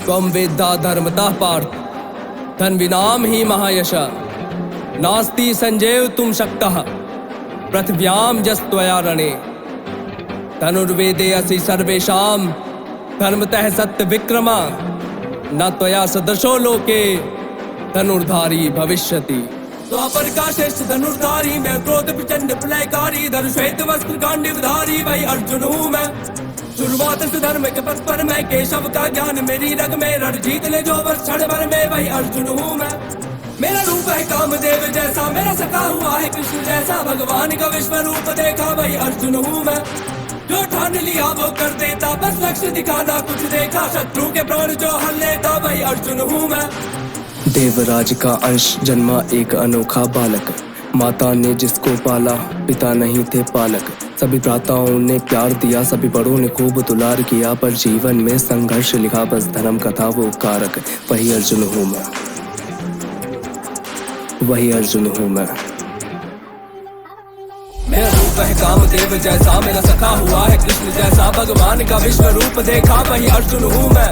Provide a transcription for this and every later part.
त्वं वेद्धा धर्मतः पार्थ धन्विनाम ही महायश नास्ति संजय तुम शक्तः पृथिव्याम जस्त्वया रणे धनुर्वेदे असि सर्वेषां धर्मतः सत्य विक्रमा न त्वया सदृशो लोके धनुर्धारी भविष्यति। द्वापर का श्रेष्ठ धनुर्धारी मैं क्रोध प्रचंड प्रलयकारी धनु श्वेत वस्त्र गांडीवधारी वही अर्जुन हूँ मैं। शुरुआत से धर्म के पथ पर मैं केशव का ज्ञान मेरी रग में रण जीत ले जो वर्ष क्षण भर में वही अर्जुन हूँ मैं। मेरा रूप है कामदेव जैसा मेरा सखा हुआ है कृष्ण जैसा भगवान का विश्व रूप देखा वही अर्जुन हूँ मैं। जो ठान लिया वो कर देता बस लक्ष्य दिखाना कुछ देखा शत्रु के प्राण जो हर लेता वही अर्जुन हूँ मैं। देवराज का अंश जन्मा एक अनोखा बालक माता ने जिसको पाला पिता नहीं थे पालक। सभी भ्राताओं ने प्यार दिया सभी बड़ों ने खूब दुलार किया पर जीवन में संघर्ष लिखा बस धर्म का था वो कारक। वही अर्जुन हूँ मैं, वही अर्जुन हूँ मैं। मेरा रूप है कामदेव जैसा मेरा सखा हुआ है कृष्ण जैसा भगवान का विश्व रूप देखा वही अर्जुन हूँ मैं।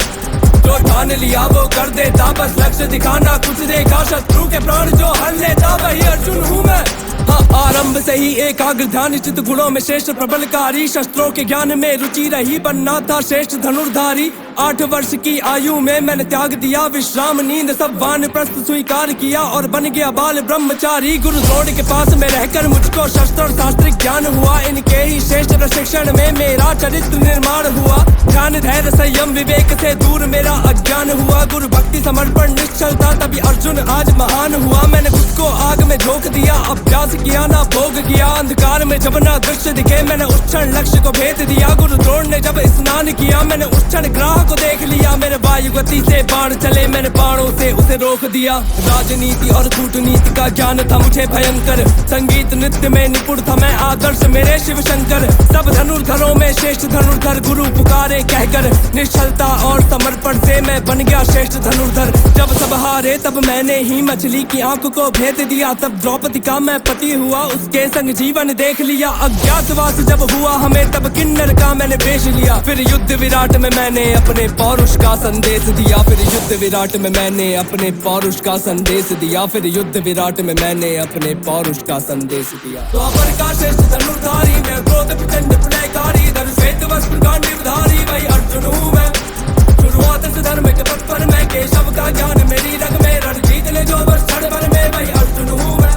जो ठान लिया वो कर देता बस लक्ष्य दिखाना कुछ देखा शत्रु के प्राण जो हर लेता वही अर्जुन हूँ मैं। हाँ आरंभ से ही एकाग्र ध्यान निश्चित गुणों में श्रेष्ठ प्रबलकारी शस्त्रों के ज्ञान में रुचि रही बनना था श्रेष्ठ धनुर्धारी। 8 वर्ष की आयु में मैंने त्याग दिया विश्राम नींद सब वानप्रस्थ स्वीकार किया और बन गया बाल ब्रह्मचारी। गुरु द्रोण के पास में रहकर मुझको शस्त्र और शास्त्रिक ज्ञान हुआ इनके ही श्रेष्ठ प्रशिक्षण में मेरा चरित्र निर्माण हुआ। ध्यान धैर्य संयम विवेक से दूर मेरा अज्ञान हुआ गुरु भक्ति समर्पण निश्चलता तभी अर्जुन आज महान हुआ। मैंने खुद को आग में झोंक दिया अभ्यास किया ना भोग किया अंधकार में जब ना दृश्य दिखे मैंने उस क्षण लक्ष्य को भेद दिया। गुरु द्रोण ने जब स्नान किया मैंने उस क्षण ग्राह को देख लिया। मेरे वायु गति से बाण चले मैंने बाणों से उसे रोक दिया। राजनीति और कूटनीति का ज्ञान था मुझे भयंकर संगीत नृत्य में निपुण था मैं आदर्श मेरे शिव शंकर। सब धनुर्धरों में श्रेष्ठ धनुर्धर गुरु पुकारे कहकर निश्चलता और समर्पण से मैं बन गया श्रेष्ठ धनुर्धर। जब सब हारे तब मैंने ही मछली की आंख को भेद दिया तब द्रौपदी का मैं पति हुआ उसके संग जीवन देख लिया। अज्ञातवास जब हुआ हमें तब किन्नर का मैंने वेश लिया। फिर युद्ध विराट में मैंने अपने पौरुष का संदेश दिया। फिर युद्ध विराट में मैंने अपने पौरुष का संदेश दिया। फिर युद्ध विराट में मैंने अपने पौरुष का संदेश दिया। द्वापर का श्रेष्ठ धनुर्धारी मैं क्रोध प्रचंड प्रलयकारी धनु श्वेत वस्त्र गांडीवधारी वही अर्जुन हूँ मैं। शुरुआत से धर्म के पथ पर मैं केशव का ज्ञान मेरी रग में रण जीत ले जो वर्ष क्षण भर में वही अर्जुन हूँ मैं।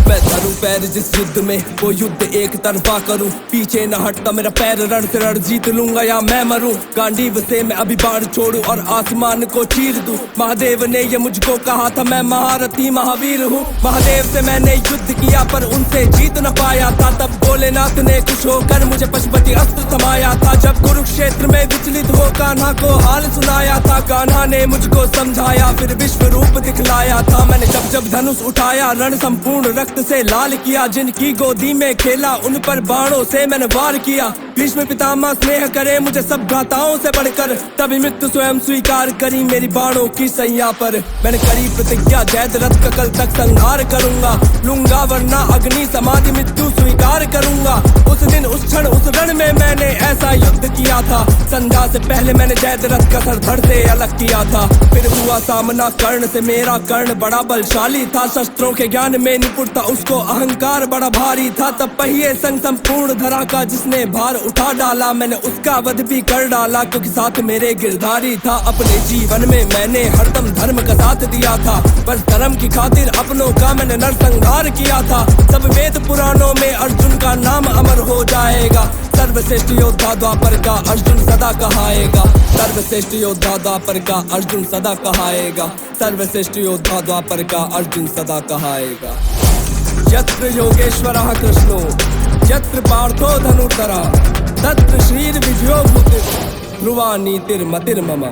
मैं धरू पैर जिस युद्ध में वो युद्ध एक तरफा करूं पीछे न हटता मेरा पैर रण से रण जीत लूंगा या मैं मरूं। गांडीव से मैं अभी बाण छोड़ूं और आसमान को चीर दूं। महादेव ने ये मुझको कहा था मैं महारथी महावीर हूँ। महादेव से मैंने युद्ध किया पर उनसे जीत न पाया था तब भोलेनाथ ने खुश होकर मुझे पशुपति अस्त्र थमाया था। जब कुरुक्षेत्र में विचलित हो कान्हा को हाल सुनाया था कान्हा ने मुझको समझाया फिर विश्व रूप दिखलाया था। मैंने जब जब धनुष उठाया रण संपूर्ण रक्त से लाल किया जिनकी गोदी में खेला उन पर बाणों से मैंने वार किया। भीष्म पितामह स्नेह करे मुझे सब भ्राताओं से बढ़कर तभी मृत्यु स्वयं स्वीकार करी मेरी बाणों की सैया पर। मैंने करी प्रतिज्ञा जयद्रथ का कल तक संहार करूंगा लूंगा वरना अग्नि समाधि मृत्यु स्वीकार करूंगा। उस दिन उस क्षण उस रण में मैंने ऐसा युद्ध किया था संध्या से पहले मैंने जयद्रथ का सर धड़ से अलग किया था। फिर हुआ सामना कर्ण से मेरा कर्ण बड़ा बलशाली था शस्त्रों के ज्ञान में निपुण था उसको अहंकार बड़ा भारी था। तब पहिए संग संपूर्ण धरा का जिसने भार उठा डाला मैंने उसका वध भी कर डाला क्योंकि साथ मेरे गिरधारी था। अपने जीवन में मैंने हरदम धर्म का साथ दिया था बस धर्म की खातिर अपनों का मैंने नरसंहार किया था। सब वेद पुराणों में अर्जुन का नाम अमर हो जाएगा। सर्वश्रेष्ठ योद्धा द्वापर का अर्जुन सदा कहाएगा। सर्वश्रेष्ठ योद्धा द्वापर का अर्जुन सदा कहाएगा। सर्वश्रेष्ठ योद्धा द्वापर का अर्जुन सदा कहाएगा। यत्र योगेश्वरः कृष्णो यत्र पार्थो धनुर्धरः तत्र श्रीर्विजयो भूतिर् ध्रुवा नीतिर्मतिर्मम।